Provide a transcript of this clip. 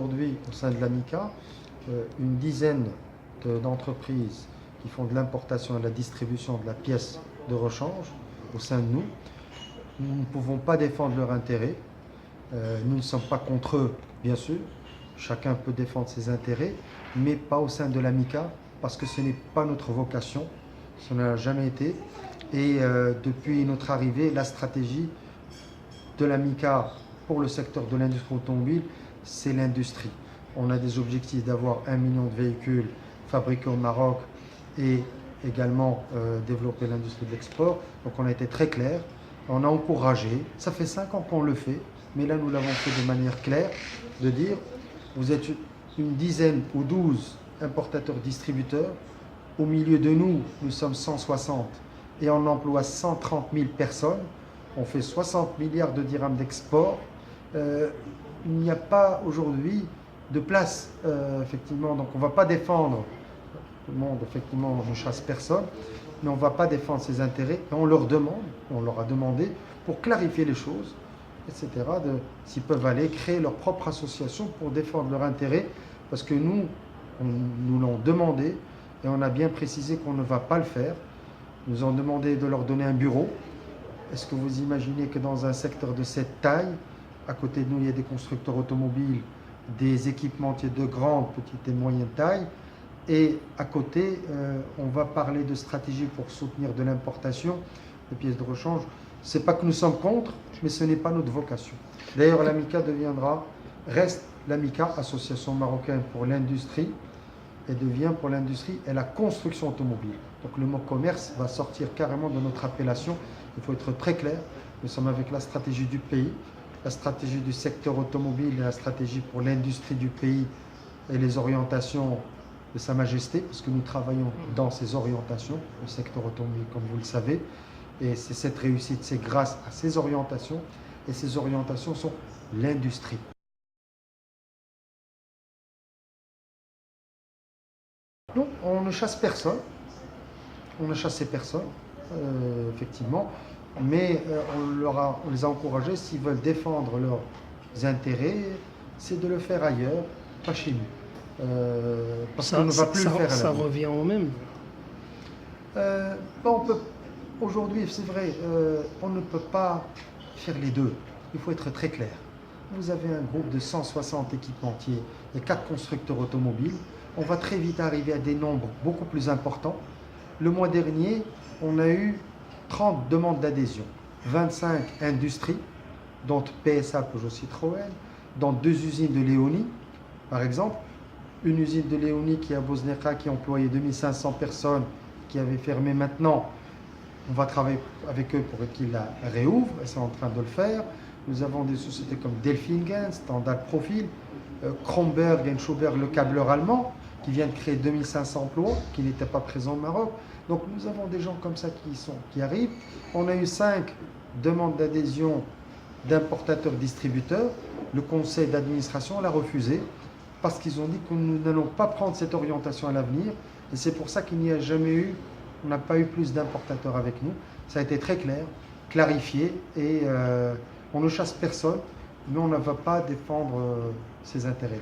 aujourd'hui au sein de l'AMICA une dizaine d'entreprises qui font de l'importation et de la distribution de la pièce de rechange au sein de nous. Nous ne pouvons pas défendre leurs intérêts. Nous ne sommes pas contre eux, bien sûr. Chacun peut défendre ses intérêts, mais pas au sein de l'AMICA, parce que ce n'est pas notre vocation. Ça n'a jamais été. Et depuis notre arrivée, la stratégie de l'AMICA pour le secteur de l'industrie automobile, c'est l'industrie. On a des objectifs d'avoir 1 million de véhicules fabriqués au Maroc et également développer l'industrie de l'export. Donc on a été très clair, on a encouragé. Ça fait 5 ans qu'on le fait, mais là nous l'avons fait de manière claire, de dire vous êtes une dizaine ou 12 importateurs-distributeurs. Au milieu de nous, nous sommes 160 et on emploie 130 000 personnes. On fait 60 milliards de dirhams d'export. Il n'y a pas aujourd'hui de place, effectivement. Donc on ne va pas défendre, le monde, effectivement, ne chasse personne, mais on ne va pas défendre ses intérêts. Et on leur demande, on leur a demandé, pour clarifier les choses, etc., s'ils peuvent aller créer leur propre association pour défendre leurs intérêts, parce que nous l'ont demandé, et on a bien précisé qu'on ne va pas le faire. Ils nous ont demandé de leur donner un bureau. Est-ce que vous imaginez que dans un secteur de cette taille, à côté de nous, il y a des constructeurs automobiles, des équipementiers de grande, petite et moyenne taille, et à côté, on va parler de stratégie pour soutenir de l'importation de pièces de rechange. Ce n'est pas que nous sommes contre, mais ce n'est pas notre vocation. D'ailleurs, l'AMICA reste l'AMICA, Association marocaine pour l'industrie, et devient pour l'industrie et la construction automobile. Donc le mot commerce va sortir carrément de notre appellation. Il faut être très clair. Nous sommes avec la stratégie du pays, la stratégie du secteur automobile et la stratégie pour l'industrie du pays et les orientations de Sa Majesté, parce que nous travaillons dans ces orientations, le secteur automobile, comme vous le savez. Et c'est cette réussite, c'est grâce à ces orientations. Et ces orientations sont l'industrie. Non, on ne chasse personne, on ne chassait personne, effectivement, mais on les a encouragés, s'ils veulent défendre leurs intérêts, c'est de le faire ailleurs, pas chez nous. Parce qu'on ne va plus le faire à l'avenir. Ça revient au même. Aujourd'hui, c'est vrai, on ne peut pas faire les deux, il faut être très clair. Vous avez un groupe de 160 équipementiers et 4 constructeurs automobiles. On va très vite arriver à des nombres beaucoup plus importants. Le mois dernier, on a eu 30 demandes d'adhésion, 25 industries, dont PSA, Peugeot Citroën, dans 2 usines de Léonie, par exemple. Une usine de Léonie qui est à Bosneka, qui employait 2500 personnes, qui avait fermé maintenant. On va travailler avec eux pour qu'ils la réouvrent, et c'est en train de le faire. Nous avons des sociétés comme Delfingen, Standard Profil, Kronberg et Schauberg, le câbleur allemand, qui vient de créer 2500 emplois, qui n'étaient pas présents au Maroc. Donc nous avons des gens comme ça qui arrivent. On a eu 5 demandes d'adhésion d'importateurs-distributeurs. Le conseil d'administration l'a refusé parce qu'ils ont dit que nous n'allons pas prendre cette orientation à l'avenir. Et c'est pour ça qu'il n'y a jamais eu, on n'a pas eu plus d'importateurs avec nous. Ça a été très clair, clarifié, et on ne chasse personne, mais on ne va pas défendre ses intérêts.